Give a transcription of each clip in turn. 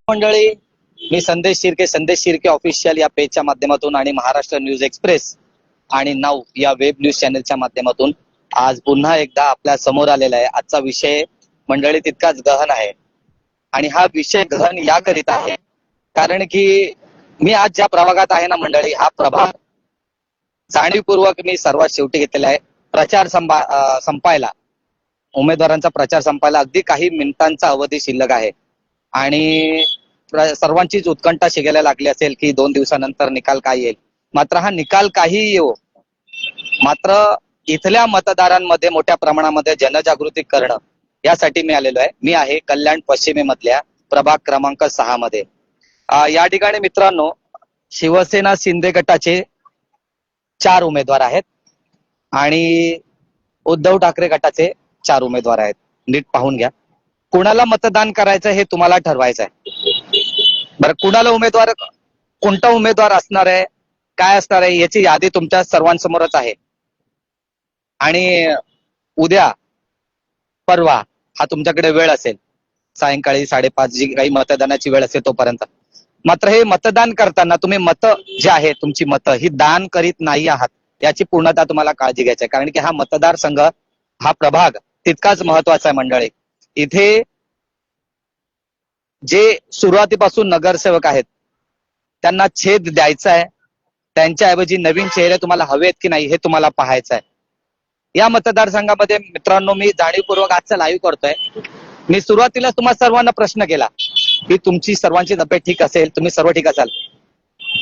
मंडळी, मी संदेश शिर्के ऑफिशियल या पेजच्या माध्यमातून आणि महाराष्ट्र न्यूज एक्सप्रेस आणि नाऊ या वेब न्यूज चॅनलच्या माध्यमातून आज पुन्हा एकदा आपल्या समोर आलेला आहे. आजचा विषय मंडळी तितकाच गहन आहे आणि हा विषय गहन याकरिता आहे कारण की मी आज ज्या प्रभागात आहे ना मंडळी, हा प्रभाग जाणीवपूर्वक मी सर्वात शेवटी घेतलेला आहे. प्रचार संपायला, उमेदवारांचा प्रचार संपायला अगदी काही मिनिटांचा अवधी शिल्लक आहे आणि सर्वांचीच उत्कंठा शिगायला लागली असेल की 2 दिवसानंतर निकाल काय येईल. मात्र हा निकाल काही येऊ, मात्र इथल्या मतदारांमध्ये मोठ्या प्रमाणामध्ये जनजागृती करणं यासाठी मी आलेलो आहे. मी आहे कल्याण पश्चिमेमधल्या प्रभाग क्रमांक 6 मध्ये. या ठिकाणी मित्रांनो, शिवसेना शिंदे गटाचे 4 उमेदवार आहेत आणि उद्धव ठाकरे गटाचे 4 उमेदवार आहेत. नीट पाहून घ्या, कुणाला मतदान करायचं हे तुम्हाला ठरवायचं आहे. बरं, कुणाला उमेदवार, कोणता उमेदवार असणार आहे, काय असणार आहे याची यादी तुमच्या सर्वांसमोरच आहे आणि उद्या परवा हा तुमच्याकडे वेळ असेल, सायंकाळी 5:30 जी काही मतदानाची वेळ असेल तोपर्यंत. मात्र हे मतदान करताना तुम्ही मतं जे आहे, तुमची मतं ही दान करीत नाही आहात याची पूर्णतः तुम्हाला काळजी घ्यायची आहे. कारण की हा मतदारसंघ, हा प्रभाग तितकाच महत्वाचा आहे मंडळी. इथे जे सुरुवातीपासून नगरसेवक आहेत त्यांना छेद द्यायचा आहे, त्यांच्याऐवजी नवीन चेहरे तुम्हाला हवेत की नाही हे तुम्हाला पाहायचं आहे. या मतदारसंघामध्ये मित्रांनो, मी जाणीवपूर्वक आजचा लाईव्ह करतोय. मी सुरुवातीला तुम्हा सर्वांना प्रश्न केला की तुमची सर्वांची तब्येत ठीक असेल, तुम्ही सर्व ठीक असाल.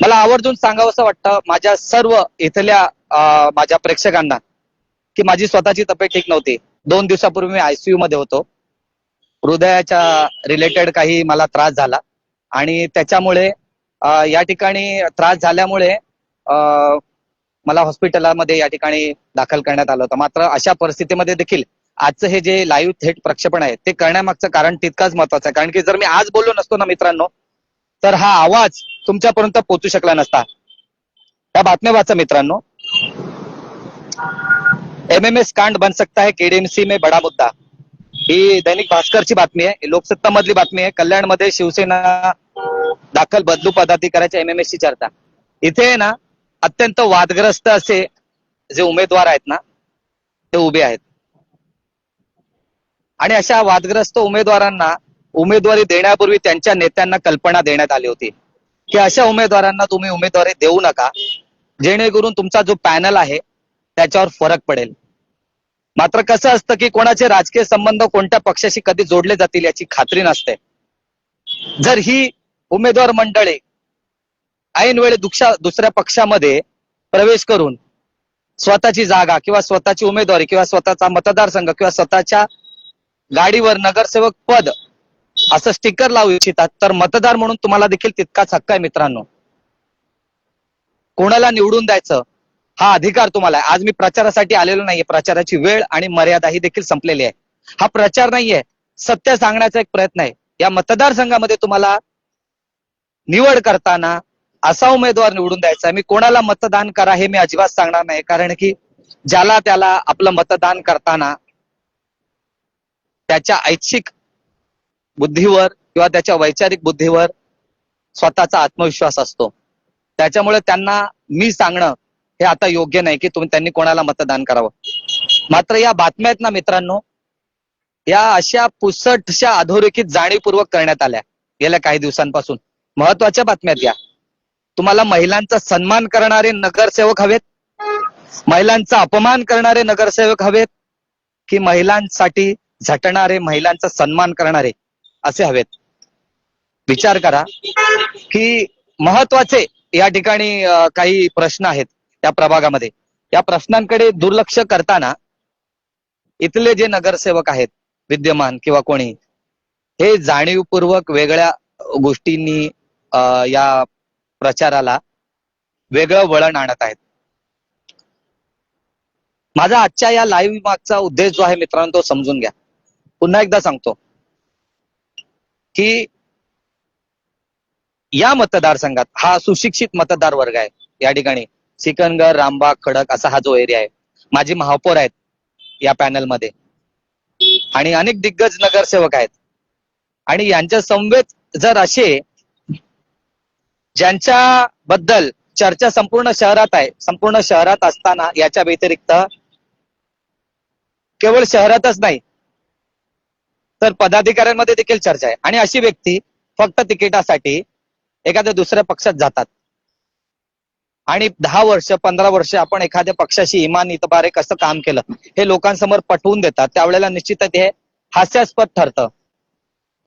मला आवर्जून सांगावं असं वाटतं माझ्या सर्व इथल्या माझ्या प्रेक्षकांना की माझी स्वतःची तब्येत ठीक नव्हती. 2 दिवसापूर्वी मी ICU मध्ये होतो. हृदयाच्या रिलेटेड काही मला त्रास झाला आणि त्याच्यामुळे या ठिकाणी त्रास झाल्यामुळे मला हॉस्पिटलमध्ये या ठिकाणी दाखल करण्यात आलं होतं. मात्र अशा परिस्थितीमध्ये देखील आजचं हे जे लाईव्ह थेट प्रक्षेपण आहे ते करण्यामागचं कारण तितकंच महत्वाचं आहे. कारण की जर मी आज बोललो नसतो ना मित्रांनो, तर हा आवाज तुमच्यापर्यंत पोहोचू शकला नसता. त्या बातम्या वाचा मित्रांनो. MMS कांड बन सकता है, KDMC में बडा मुद्दा. ही दैनिक भास्करची बातमी आहे, लोकसत्ता मधली बातमी आहे. कल्याण मध्ये शिवसेना दाखल बदलू पदाधिकाऱ्याच्या MMS ची चर्चा. इथे ना अत्यंत वादग्रस्त असे जे उमेदवार आहेत ना ते उभे आहेत आणि अशा वादग्रस्त उमेदवारांना उमेदवारी देण्यापूर्वी त्यांच्या नेत्यांना कल्पना देण्यात आली होती की अशा उमेदवारांना तुम्ही उमेदवारी देऊ नका, जेणेकरून तुमचा जो पॅनल आहे त्याच्यावर फरक पडेल. मात्र कसं असतं की कोणाचे राजकीय संबंध कोणत्या पक्षाशी कधी जोडले जातील याची खात्री नसते. जर ही उमेदवार मंडळी ऐन वेळी दुसऱ्या पक्षामध्ये प्रवेश करून स्वतःची जागा किंवा स्वतःची उमेदवारी किंवा स्वतःचा मतदारसंघ किंवा स्वतःच्या गाडीवर नगरसेवक पद असं स्टिकर लावू इच्छितात, तर मतदार म्हणून तुम्हाला देखील तितकाच हक्क आहे मित्रांनो. कोणाला निवडून द्यायचं हा अधिकार तुम्हाला आहे. आज मी प्रचारासाठी आलेलो नाहीये, प्रचाराची वेळ आणि मर्यादा ही देखील संपलेली आहे. हा प्रचार नाहीये, सत्य सांगण्याचा एक प्रयत्न आहे. या मतदारसंघामध्ये तुम्हाला निवड करताना असा उमेदवार निवडून द्यायचा आहे. मी कोणाला मतदान करा हे मी अजिबात सांगणार नाही, कारण की ज्याला त्याला आपलं मतदान करताना त्याच्या ऐच्छिक बुद्धीवर किंवा त्याच्या वैचारिक बुद्धीवर स्वतःचा आत्मविश्वास असतो. त्याच्यामुळे त्यांना मी सांगणं हे आता योग्य नाही की त्यांनी कोणाला मतदान करावं. मात्र या बातम्या आहेत ना मित्रांनो, या अशा पुसटशा अधोरेखित जाणीवपूर्वक करण्यात आल्या गेल्या काही दिवसांपासून. महत्वाच्या बातम्यात घ्या. तुम्हाला महिलांचा सन्मान करणारे नगरसेवक हवेत, महिलांचा अपमान करणारे नगरसेवक हवेत, की महिलांसाठी झटणारे, महिलांचा सन्मान करणारे असे हवेत? विचार करा की महत्वाचे या ठिकाणी काही प्रश्न आहेत या प्रभागामध्ये. या प्रश्नांकडे दुर्लक्ष करताना इथले जे नगरसेवक आहेत विद्यमान किंवा कोणी, हे जाणीवपूर्वक वेगळ्या गोष्टींनी या प्रचाराला वेगळं वळण आणत आहेत. माझा आजच्या या लाईव्ह मागचा उद्देश जो आहे मित्रांनो तो समजून घ्या. पुन्हा एकदा सांगतो की या मतदारसंघात हा सुशिक्षित मतदार वर्ग आहे. या ठिकाणी सिकंदर, रामबाग, खडक असा हा जो एरिया आहे. माझी महापौर आहेत या पॅनल मध्ये आणि अनेक दिग्गज नगरसेवक आहेत. आणि यांचे संवेद जर असे ज्यांच्याबद्दल चर्चा संपूर्ण शहरात आहे, संपूर्ण शहरात असताना याच्या व्यतिरिक्त केवळ शहरातच नाही तर पदाधिकाऱ्यांमध्ये देखील चर्चा आहे, आणि अशी व्यक्ती फक्त तिकिटासाठी एखाद्या दुसऱ्या पक्षात जातात आणि 10 वर्ष 15 वर्ष आपण एखाद्या पक्षाशी इमान इतबारे कसं काम केलं हे लोकांसमोर पटवून देतात, त्यावेळेला निश्चितच हे हास्यास्पद ठरतं.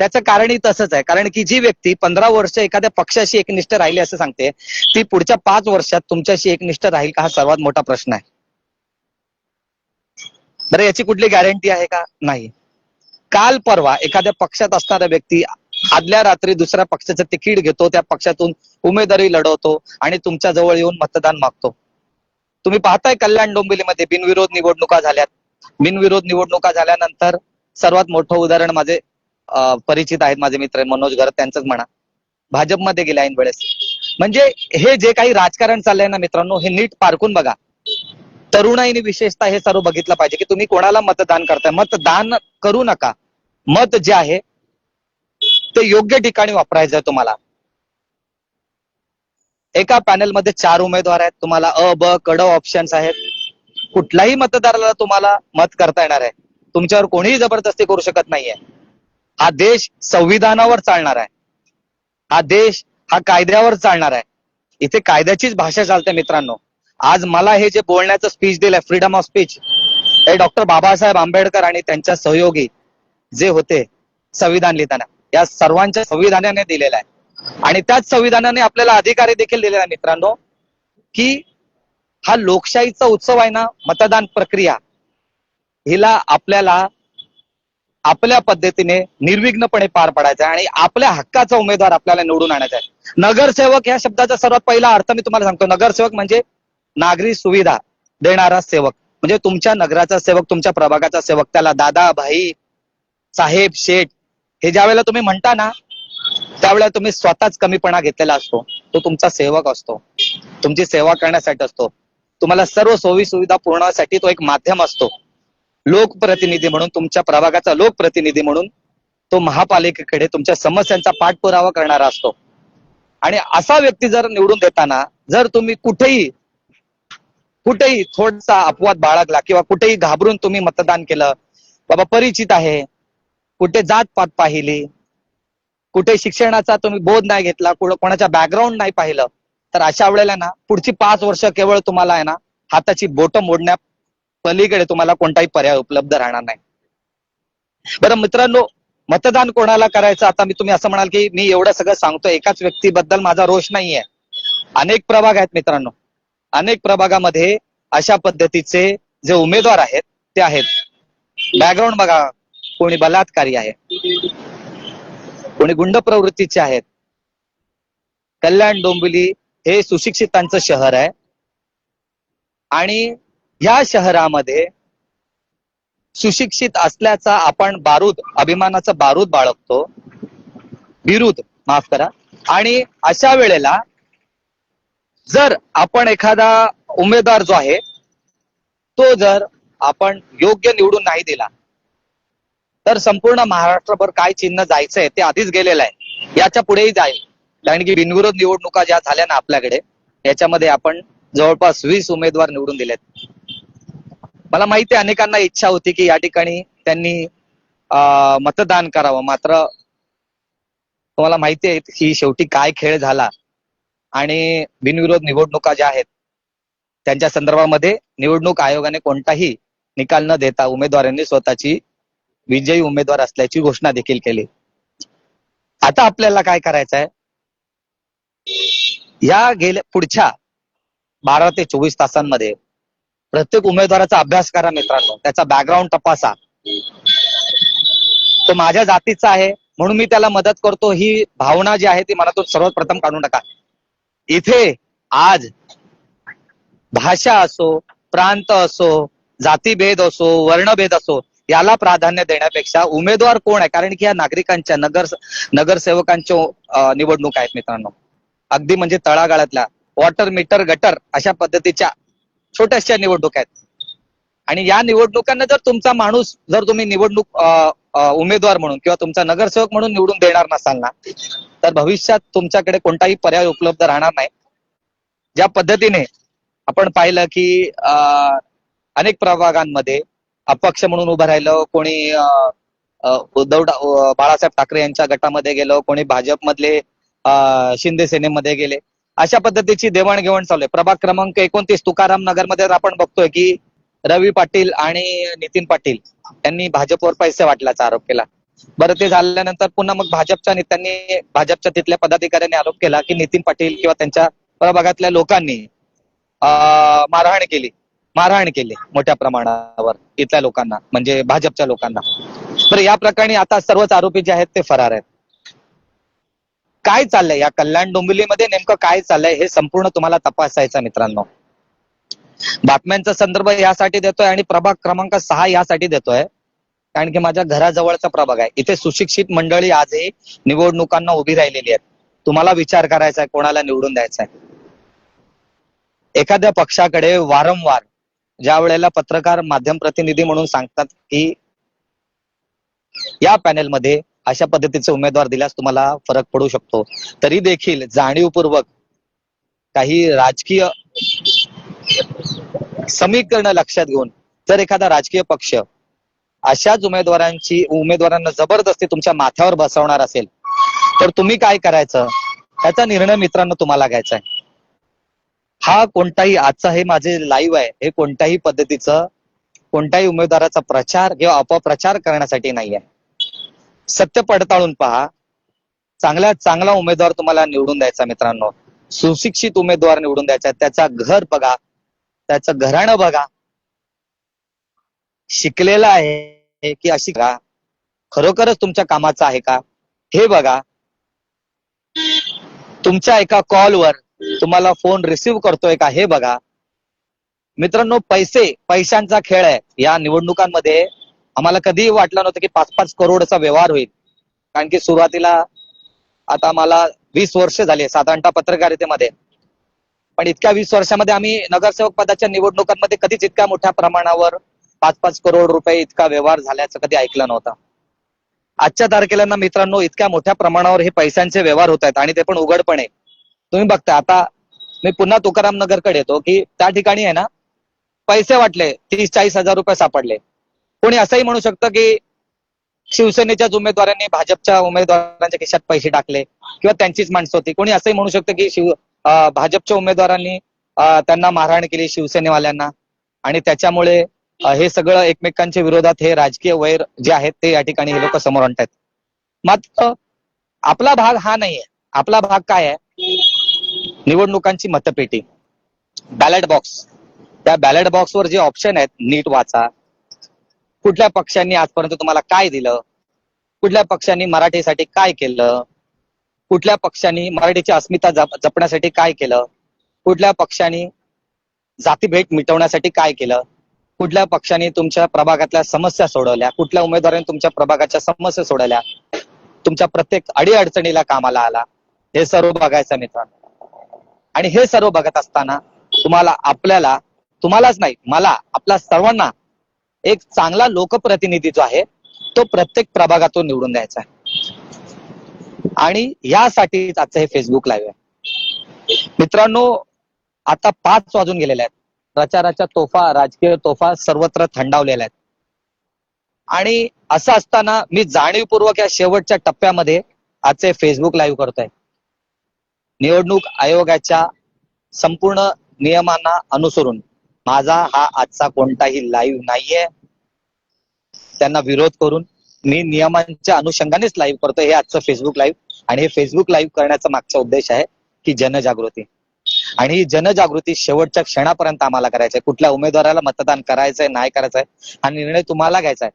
त्याचं कारणही तसंच आहे, कारण की जी व्यक्ती 15 वर्ष एखाद्या पक्षाशी एकनिष्ठ राहिली असं सांगते, ती पुढच्या 5 वर्षात तुमच्याशी एकनिष्ठ राहील का, हा सर्वात मोठा प्रश्न आहे. बरं, याची कुठली गॅरंटी आहे का? नाही. काल परवा एखाद्या पक्षात असणारा व्यक्ती आदल्या रात्री दुसऱ्या पक्षाचं तिकीट घेतो, त्या पक्षातून उमेदवारी लढवतो आणि तुमच्या जवळ येऊन मतदान मागतो. तुम्ही पाहताय कल्याण डोंबिवलीमध्ये बिनविरोध निवडणुका झाल्यात. बिनविरोध निवडणुका झाल्यानंतर सर्वात मोठं उदाहरण माझे परिचित आहेत, माझे मित्र मनोज घर, त्यांचंच म्हणा, भाजपमध्ये गेले ऐन वेळेस. म्हणजे हे जे काही राजकारण चाललंय ना मित्रांनो, हे नीट पारखून बघा. तरुणाईने विशेषतः हे सर्व बघितलं पाहिजे की तुम्ही कोणाला मतदान करताय. मतदान करू नका. मत जे आहे ते योग्य ठिकाणी वापरायचं आहे तुम्हाला. एका पॅनलमध्ये 4 उमेदवार आहेत, तुम्हाला अ ब ड ऑप्शन्स आहेत. कुठल्याही मतदाराला तुम्हाला मत करता येणार आहे. तुमच्यावर कोणीही जबरदस्ती करू शकत नाहीये. हा देश संविधानावर चालणार आहे. हा देश हा कायद्यावर चालणार आहे. इथे कायद्याचीच भाषा चालते मित्रांनो. आज मला हे जे बोलण्याचं स्पीच दिलंय, फ्रीडम ऑफ स्पीच, हे डॉक्टर बाबासाहेब आंबेडकर आणि त्यांच्या सहयोगी जे होते संविधान लिहिताना, या सर्वांच्या संविधानाने दिलेला आहे. आणि त्याच संविधानाने आपल्याला अधिकार देखील दिलेला आहे मित्रांनो, की हा लोकशाहीचा उत्सव आहे ना, मतदान प्रक्रिया, हिला आपल्याला आपल्या पद्धतीने निर्विघ्नपणे पार पडायचा आहे आणि आपल्या हक्काचा उमेदवार आपल्याला निवडून आणायचा आहे. नगरसेवक या शब्दाचा सर्वात पहिला अर्थ मी तुम्हाला सांगतो. नगरसेवक म्हणजे नागरी सुविधा देणारा सेवक, म्हणजे तुमच्या नगराचा सेवक, तुमच्या प्रभागाचा सेवक. त्याला दादा, भाई, साहेब, शेठ हे ज्या वेळेला तुम्ही म्हणता ना, त्यावेळेला तुम्ही स्वतःच कमीपणा घेतलेला असतो. तो तुमचा सेवक असतो, तुमची सेवा करण्यासाठी असतो, तुम्हाला सर्व सोयी सुविधा पुरवण्यासाठी तो एक माध्यम असतो. लोकप्रतिनिधी म्हणून, तुमच्या प्रभागाचा लोकप्रतिनिधी म्हणून तो महापालिकेकडे तुमच्या समस्यांचा पाठपुरावा करणारा असतो. आणि असा व्यक्ती जर निवडून देताना जर तुम्ही कुठेही थोडासा अपवाद बाळगला किंवा कुठेही घाबरून तुम्ही मतदान केलं, बाबा परिचित आहे, कुठे जात पात पाहिली, कुठे शिक्षणाचा तुम्ही बोध नाही घेतला, कोणाच्या बॅकग्राऊंड नाही पाहिलं, तर अशा वेळेला ना पुढची 5 वर्ष केवळ तुम्हाला आहे ना हाताची बोटं मोडण्या पलीकडे तुम्हाला कोणताही पर्याय उपलब्ध राहणार नाही. बरं मित्रांनो, मतदान कोणाला करायचं, आता तुम्ही असं म्हणाल की मी एवढं सगळं सांगतो, एकाच व्यक्तीबद्दल माझा रोष नाहीये. अनेक प्रभाग आहेत मित्रांनो. अनेक प्रभागामध्ये अशा पद्धतीचे जे उमेदवार आहेत ते आहेत. बॅकग्राऊंड बघा, कोणी बलात्कारी आहे, कोणी गुंड प्रवृत्तीचे आहेत. कल्याण डोंबिवली हे सुशिक्षितांचं शहर आहे आणि या शहरामध्ये सुशिक्षित असल्याचा आपण अभिमानाचा बारूद बाळगतो, बिरुद माफ करा. आणि अशा वेळेला जर आपण एखादा उमेदवार जो आहे तो जर आपण योग्य निवडून नाही दिला, तर संपूर्ण महाराष्ट्रभर काय चिन्ह जायचंय ते आधीच गेलेलं आहे, याच्या पुढेही जाईल. कारण की बिनविरोध निवडणुका ज्या झाल्या ना आपल्याकडे, याच्यामध्ये आपण जवळपास 20 उमेदवार निवडून दिलेत. मला माहिती आहे अनेकांना इच्छा होती की या ठिकाणी त्यांनी मतदान करावं, मात्र तुम्हाला माहिती आहे की शेवटी काय खेळ झाला. आणि बिनविरोध निवडणुका ज्या आहेत त्यांच्या संदर्भामध्ये निवडणूक आयोगाने कोणताही निकाल न देता उमेदवारांनी स्वतःची विजयी उमेदवार असल्याची घोषणा देखील केली. आता आपल्याला काय करायचं आहे, या पुढच्या 12 ते 24 तासांमध्ये प्रत्येक उमेदवाराचा अभ्यास करा मित्रांनो, त्याचा बॅकग्राऊंड तपासा. तो माझ्या जातीचा आहे म्हणून मी त्याला मदत करतो, ही भावना जी आहे ती मनातून सर्वात प्रथम काढून टाका. इथे आज भाषा असो, प्रांत असो, जातीभेद असो, वर्णभेद असो, याला प्राधान्य देण्यापेक्षा उमेदवार कोण आहे, कारण की या नागरिकांच्या नगरसेवकांच्या निवडणूक आहेत मित्रांनो. अगदी म्हणजे तळागाळातल्या वॉटर मीटर गटर अशा पद्धतीच्या छोट्याशा निवडणूक आहेत. आणि या निवडणुकांना जर तुमचा माणूस, जर तुम्ही निवडणूक उमेदवार म्हणून किंवा तुमचा नगरसेवक म्हणून निवडून देणार नसाल ना, तर भविष्यात तुमच्याकडे कोणताही पर्याय उपलब्ध राहणार नाही. ज्या पद्धतीने आपण पाहिलं की अनेक प्रभागांमध्ये अपक्ष म्हणून उभं राहिलं, कोणी बाळासाहेब ठाकरे यांच्या गटामध्ये गेलं, कोणी भाजपमधले शिंदे सेनेमध्ये गेले. अशा पद्धतीची देवाणघेवाण चालू आहे. प्रभाग क्रमांक 29 तुकाराम नगरमध्ये आपण बघतोय की रवी पाटील आणि नितीन पाटील यांनी भाजपवर पैसे वाटल्याचा आरोप केला. बरं, ते झाल्यानंतर पुन्हा मग भाजपच्या नेत्यांनी, भाजपच्या तिथल्या पदाधिकाऱ्यांनी आरोप केला की नितीन पाटील किंवा त्यांच्या प्रभागातल्या लोकांनी मारहाण केली मोठ्या प्रमाणावर इथल्या लोकांना, म्हणजे भाजपच्या लोकांना. तर या प्रकरणी आता सर्वच आरोपी जे आहेत ते फरार आहेत. काय चाललंय या कल्याण डोंबिवलीमध्ये, नेमकं काय चाललंय हे संपूर्ण तुम्हाला तपासायचं मित्रांनो. बातम्यांचा संदर्भ यासाठी देतोय आणि प्रभाग क्रमांक 6 यासाठी देतोय कारण की माझ्या घराजवळचा प्रभाग आहे. इथे सुशिक्षित मंडळी आजही निवडणुकांना उभी राहिलेली आहेत. तुम्हाला विचार करायचा आहे कोणाला निवडून द्यायचा आहे. एखाद्या पक्षाकडे वारंवार ज्या वेळेला पत्रकार माध्यम प्रतिनिधी म्हणून सांगतात की या पॅनेलमध्ये अशा पद्धतीचे उमेदवार दिल्यास तुम्हाला फरक पडू शकतो, तरी देखील जाणीवपूर्वक काही राजकीय समीकरण लक्षात घेऊन जर एखादा राजकीय पक्ष अशाच उमेदवारांना जबरदस्ती तुमच्या माथ्यावर बसवणार असेल तर तुम्ही काय करायचं त्याचा निर्णय मित्रांनो तुम्हाला घ्यायचा आहे. हा कोणताही, आजचा हे माझे लाईव्ह आहे, हे कोणत्याही पद्धतीचं कोणत्याही उमेदवाराचा प्रचार किंवा अपप्रचार करण्यासाठी नाही आहे. सत्य पडताळून पहा, चांगल्यात चांगला उमेदवार तुम्हाला निवडून द्यायचा मित्रांनो. सुशिक्षित उमेदवार निवडून द्यायचा, त्याचा घर बघा, त्याचं घराणं बघा, शिकलेला आहे की अशिका, खरोखरच तुमच्या कामाचा आहे का हे बघा. तुमच्या एका कॉलवर तुम्हाला फोन रिसिव्ह करतोय का हे बघा. मित्रांनो, पैशांचा खेळ आहे. या निवडणुकांमध्ये आम्हाला कधीही वाटलं नव्हतं की 5-5 करोडचा व्यवहार होईल, कारण की सुरुवातीला, आता मला 20 वर्ष झाली साधारणतः पत्रकारितेमध्ये, पण इतक्या 20 वर्षामध्ये आम्ही नगरसेवक पदाच्या निवडणुकांमध्ये कधीच इतक्या मोठ्या प्रमाणावर 5-5 करोड रुपये इतका व्यवहार झाल्याचं कधी ऐकलं नव्हतं. आजच्या तारखेला ना मित्रांनो, इतक्या मोठ्या प्रमाणावर हे पैशांचे व्यवहार होत आहेत आणि ते पण उघडपणे. तुम्ही बघता, आता मी पुन्हा तुकाराम नगरकडे येतो की त्या ठिकाणी आहे ना पैसे वाटले, 30-40 हजार रुपये सापडले. कोणी असंही म्हणू शकतं की शिवसेनेच्याच उमेदवारांनी भाजपच्या उमेदवारांच्या खिशात पैसे टाकले किंवा त्यांचीच माणसं होती. कोणी असंही म्हणू शकतं की भाजपच्या उमेदवारांनी त्यांना मारहाण केली शिवसेनेवाल्यांना आणि त्याच्यामुळे हे सगळं एकमेकांच्या विरोधात हे राजकीय वैर जे आहेत ते या ठिकाणी हे लोक समोर आणतात. मात्र आपला भाग हा नाहीये. आपला भाग काय आहे? निवडणुकांची मतपेटी, बॅलेट बॉक्स. त्या बॅलेट बॉक्सवर जे ऑप्शन आहेत नीट वाचा. कुठल्या पक्षांनी आजपर्यंत तुम्हाला काय दिलं, कुठल्या पक्षांनी मराठीसाठी काय केलं, कुठल्या पक्षांनी मराठीची अस्मिता जपण्यासाठी काय केलं, कुठल्या पक्षांनी जातीभेद मिटवण्यासाठी काय केलं, कुठल्या पक्षांनी तुमच्या प्रभागातल्या समस्या सोडवल्या, कुठल्या उमेदवारांनी तुमच्या प्रभागाच्या समस्या सोडवल्या, तुमच्या प्रत्येक अडीअडचणीला कामाला आला, हे सर्व बघायचं मित्रांनो. आणि हे सर्व बघत असताना तुम्हालाच नाही, मला, आपल्या सर्वांना एक चांगला लोकप्रतिनिधी जो आहे तो प्रत्येक प्रभागातून निवडून द्यायचा आहे. आणि यासाठीच आजचं हे फेसबुक लाईव्ह आहे मित्रांनो. आता 5 वाजून गेलेले आहेत. प्रचाराच्या तोफा, राजकीय तोफा सर्वत्र थंडावलेल्या आहेत. आणि असं असताना मी जाणीवपूर्वक या शेवटच्या टप्प्यामध्ये आजचे फेसबुक लाईव्ह करतोय. निवडणूक आयोगाच्या संपूर्ण नियमांना अनुसरून माझा हा आजचा कोणताही लाईव्ह नाहीये. त्यांना विरोध करून मी नियमांच्या अनुषंगानेच लाईव्ह करतोय हे आजचं फेसबुक लाईव्ह. आणि हे फेसबुक लाईव्ह करण्याचा मागचा उद्देश आहे की जनजागृती. आणि ही जनजागृती शेवटच्या क्षणापर्यंत आम्हाला करायचंय. कुठल्या उमेदवाराला मतदान करायचंय नाही करायचंय हा निर्णय तुम्हाला घ्यायचा आहे.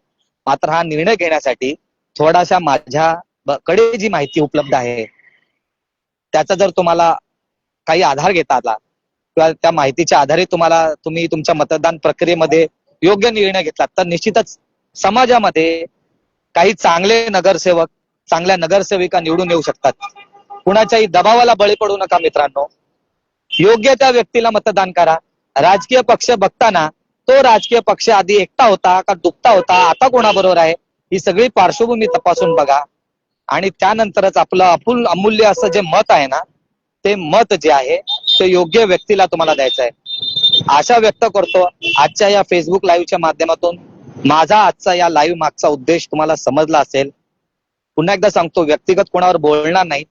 मात्र हा निर्णय घेण्यासाठी थोडासा माझ्याकडे जी माहिती उपलब्ध आहे त्याचा जर तुम्हाला काही आधार घेता आला किंवा त्या माहितीच्या आधारे तुम्ही तुमच्या मतदान प्रक्रियेमध्ये योग्य निर्णय घेतला तर निश्चितच समाजामध्ये काही चांगले नगरसेवक, चांगल्या नगरसेविका निवडून येऊ शकतात. कुणाच्याही दबावाला बळी पडू नका मित्रांनो. योग्य त्या व्यक्तीला मतदान करा. राजकीय पक्ष बघताना तो राजकीय पक्ष आधी एकटा होता का दुपटा होता, आता कोणाबरोबर आहे ही सगळी पार्श्वभूमी तपासून बघा आणि त्यानंतरच आपलं अमूल्य असं जे मत आहे ना, ते मत जे आहे ते योग्य व्यक्तीला तुम्हाला द्यायचं आहे. आशा व्यक्त करतो आजच्या या फेसबुक लाईव्हच्या माध्यमातून माझा आजचा या लाईव्ह मागचा उद्देश तुम्हाला समजला असेल. पुन्हा एकदा सांगतो, व्यक्तिगत कोणावर बोलणार नाही.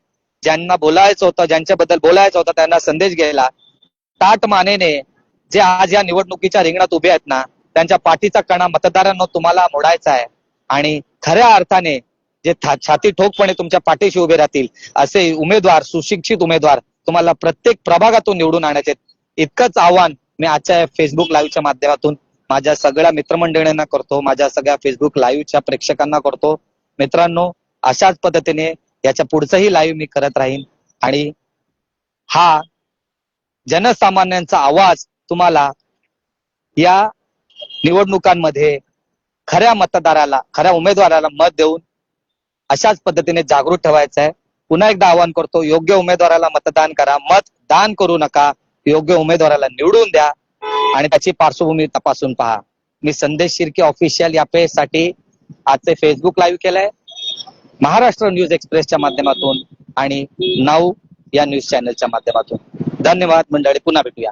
ज्यांना बोलायचं होतं, ज्यांच्याबद्दल बोलायचं होतं त्यांना संदेश गेला. ताट मानेने जे आज या निवडणुकीच्या रिंगणात उभे आहेत ना, त्यांच्या पाठीचा कणा मतदारांना तुम्हाला मोडायचा आहे आणि खऱ्या अर्थाने जे छाती ठोकपणे तुमच्या पाठीशी उभे राहतील असे उमेदवार, सुशिक्षित उमेदवार तुम्हाला प्रत्येक प्रभागातून निवडून आणायचे. इतकंच आव्हान मी आजच्या फेसबुक लाईव्हच्या माध्यमातून माझ्या सगळ्या मित्रमंडळींना करतो, माझ्या सगळ्या फेसबुक लाईव्हच्या प्रेक्षकांना करतो. मित्रांनो, अशाच पद्धतीने याच्या पुढचंही लाईव्ह मी करत राहीन आणि हा जनसामान्यांचा आवाज तुम्हाला या निवडणुकांमध्ये खऱ्या मतदाराला, खऱ्या उमेदवाराला मत देऊन अशाच पद्धतीने जागृत ठेवायचं आहे. पुन्हा एकदा आवाहन करतो, योग्य उमेदवाराला मतदान करा, मत दान करू नका, योग्य उमेदवाराला निवडून द्या आणि त्याची पार्श्वभूमी तपासून पहा. मी संदेश शिर्के ऑफिशियल या पेज साठी आजचे फेसबुक लाईव्ह केलंय, महाराष्ट्र न्यूज एक्सप्रेसच्या माध्यमातून आणि नाऊ या न्यूज चॅनलच्या माध्यमातून. धन्यवाद मंडळी, पुन्हा भेटूया.